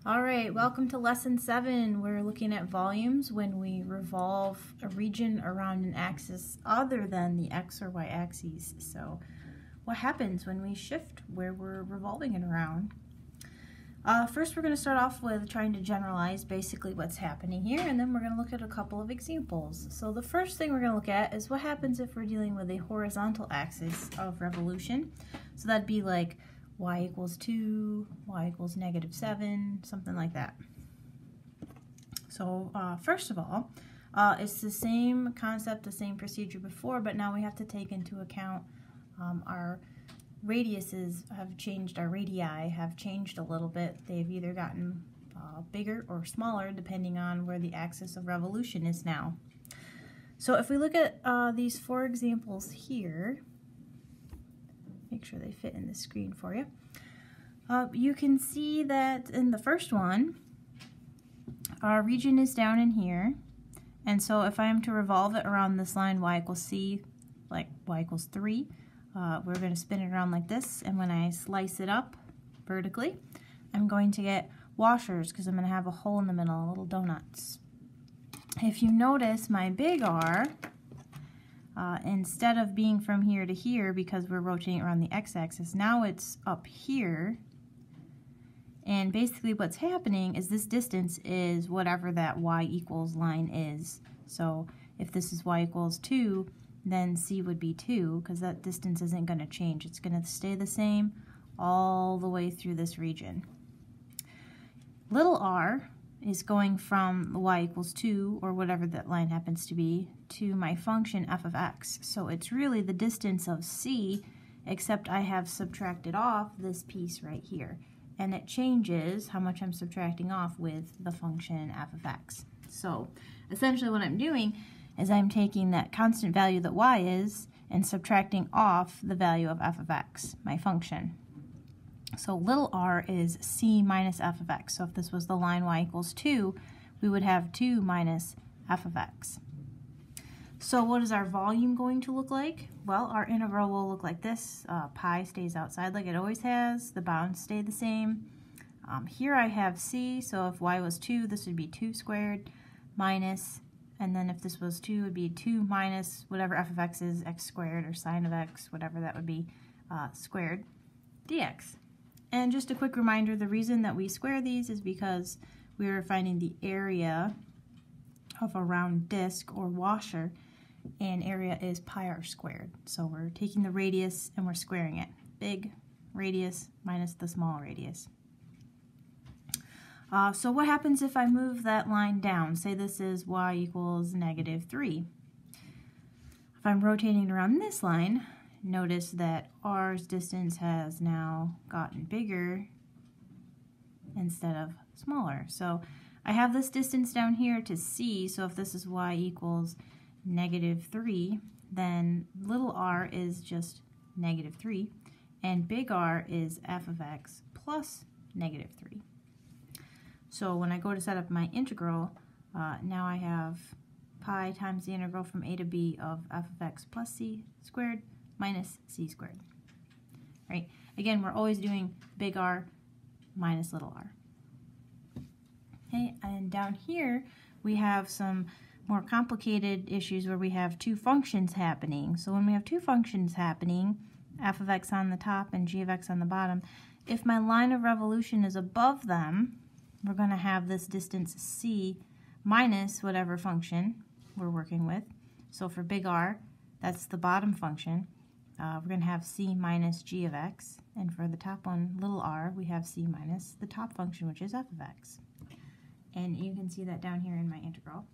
All right, welcome to lesson 7. We're looking at volumes when we revolve a region around an axis other than the x or y axes. So what happens when we shift where we're revolving it around? First, we're going to start off with trying to generalize basically what's happening here, and then we're going to look at a couple of examples. So the first thing we're going to look at is what happens if we're dealing with a horizontal axis of revolution. So that'd be like y equals 2, y equals -7, something like that. So first of all, it's the same concept, the same procedure before, but now we have to take into account our radiuses have changed, our radii have changed a little bit. They've either gotten bigger or smaller depending on where the axis of revolution is now. So if we look at these 4 examples here, make sure they fit in the screen for you. You can see that in the first one, our region is down in here, and so if I am to revolve it around this line y equals c, like y equals 3, we're going to spin it around like this, and when I slice it up vertically, I'm going to get washers because I'm going to have a hole in the middle, little donuts. If you notice, my big R, instead of being from here to here because we're rotating around the x-axis, now it's up here. And basically what's happening is this distance is whatever that y equals line is. So if this is y equals 2, then c would be 2 because that distance isn't going to change. It's going to stay the same all the way through this region. Little r is going from y equals 2, or whatever that line happens to be, to my function f of x. So it's really the distance of c, except I have subtracted off this piece right here. And it changes how much I'm subtracting off with the function f of x. So essentially what I'm doing is I'm taking that constant value that y is and subtracting off the value of f of x, my function. So little r is c minus f of x. So if this was the line y equals 2, we would have 2 minus f of x. So what is our volume going to look like? Well, our integral will look like this. Pi stays outside like it always has. The bounds stay the same. Here I have c, so if y was 2, this would be 2 squared minus, and then if this was 2, it would be 2 minus whatever f of x is, x squared or sine of x, whatever that would be, squared dx. And just a quick reminder, the reason that we square these is because we are finding the area of a round disc or washer, and area is pi r squared. So we're taking the radius and we're squaring it. Big radius minus the small radius. So what happens if I move that line down? Say this is y equals -3. If I'm rotating around this line, notice that r's distance has now gotten bigger instead of smaller. So I have this distance down here to c, so if this is y equals -3, then little r is just -3, and big R is f of x plus -3. So when I go to set up my integral, now I have pi times the integral from a to b of f of x plus c squared minus c squared. Right? Again, we're always doing big R minus little r. Okay, and down here we have some more complicated issues where we have 2 functions happening. So when we have 2 functions happening, f of x on the top and g of x on the bottom, if my line of revolution is above them, we're going to have this distance c minus whatever function we're working with. So for big R, that's the bottom function. We're going to have c minus g of x, and for the top one, little r, we have c minus the top function, which is f of x. And you can see that down here in my integral.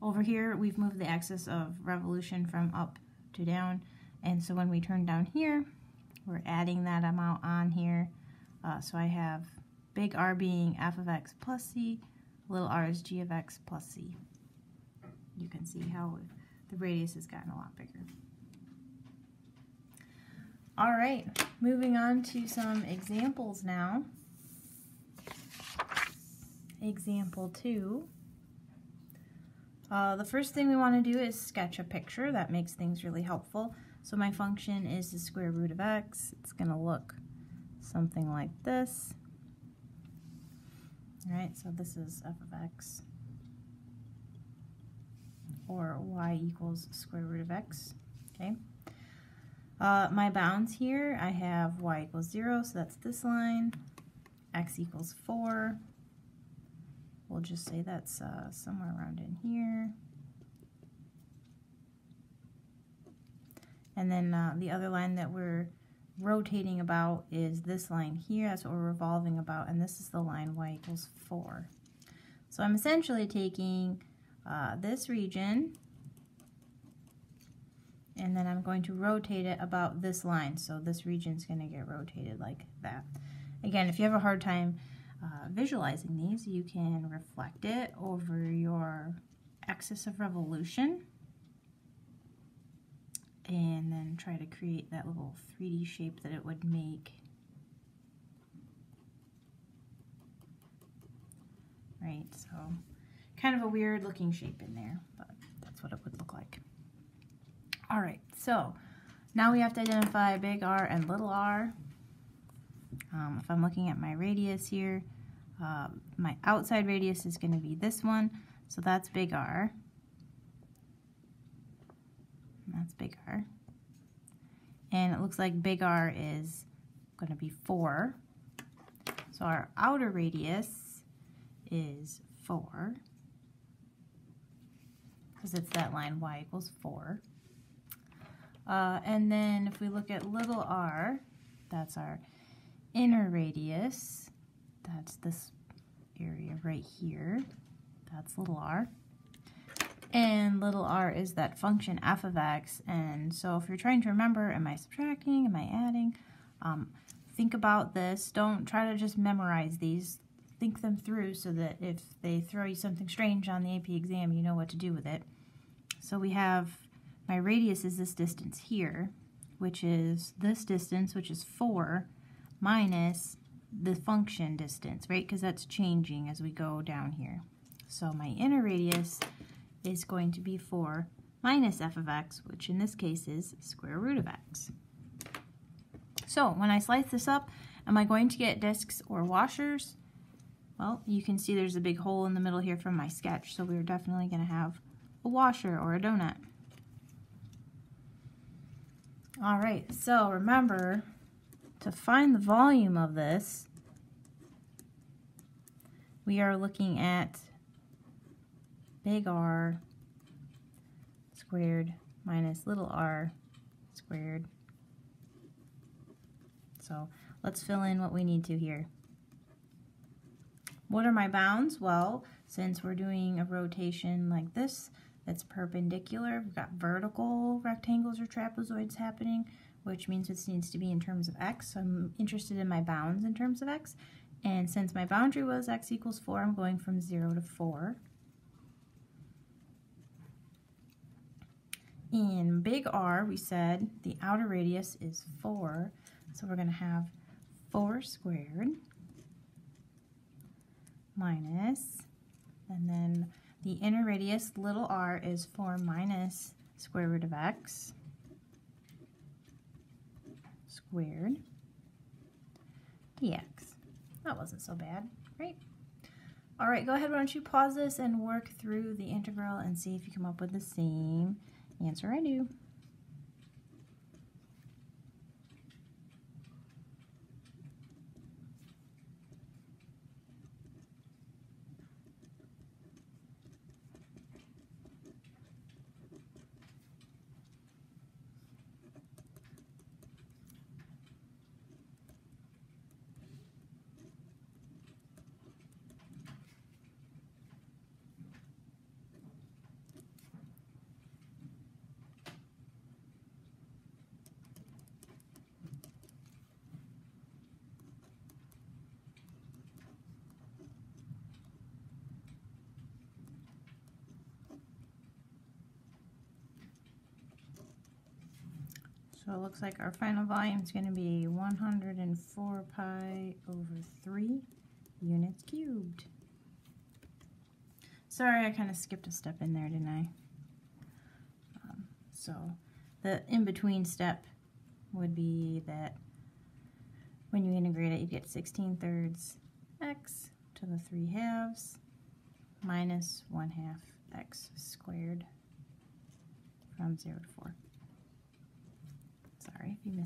Over here, we've moved the axis of revolution from up to down, and so when we turn down here, we're adding that amount on here. So I have big R being f of x plus c, little r is g of x plus c. You can see how the radius has gotten a lot bigger. All right, moving on to some examples now. Example 2. The first thing we want to do is sketch a picture. That makes things really helpful. So my function is the square root of x. It's going to look something like this. right? So this is f of x, or y equals square root of x, okay? My bounds here, I have y equals 0, so that's this line, x equals 4. We'll just say that's somewhere around in here. And then the other line that we're rotating about is this line here. That's what we're revolving about, and this is the line y equals 4. So I'm essentially taking this region, and then I'm going to rotate it about this line. So this region is going to get rotated like that. Again, if you have a hard time visualizing these, you can reflect it over your axis of revolution and then try to create that little 3D shape that it would make. Right, so kind of a weird looking shape in there, but that's what it would look like. All right, so now we have to identify big R and little r. If I'm looking at my radius here, my outside radius is going to be this one, so that's big R. That's big R. And it looks like big R is going to be 4. So our outer radius is 4, because it's that line y equals 4. And then if we look at little r, that's our inner radius. That's this area right here. That's little r. And little r is that function f of x. And so if you're trying to remember, am I subtracting, am I adding, think about this. Don't try to just memorize these. Think them through so that if they throw you something strange on the AP exam, you know what to do with it. So we have, my radius is this distance here, which is this distance, which is 4, minus the function distance, right? Because that's changing as we go down here. So my inner radius is going to be 4 minus f of x, which in this case is square root of x. So when I slice this up, am I going to get discs or washers? Well, you can see there's a big hole in the middle here from my sketch, so we're definitely going to have a washer or a donut. All right, so remember, to find the volume of this, we are looking at big R squared minus little r squared. So let's fill in what we need to here. What are my bounds? Well, since we're doing a rotation like this, that's perpendicular, we've got vertical rectangles or trapezoids happening, which means this needs to be in terms of x. So I'm interested in my bounds in terms of x. And since my boundary was x equals 4, I'm going from 0 to 4. In big R, we said the outer radius is 4, so we're going to have 4 squared minus, and then the inner radius, little r, is 4 minus square root of x squared dx. That wasn't so bad, right? All right, go ahead, why don't you pause this and work through the integral and see if you come up with the same answer I do. So it looks like our final volume is going to be 104 pi over 3 units cubed. Sorry, I kind of skipped a step in there, didn't I? So the in-between step would be that when you integrate it, you get 16 thirds x to the 3/2 minus 1/2 x squared from 0 to 4. Sorry if you missed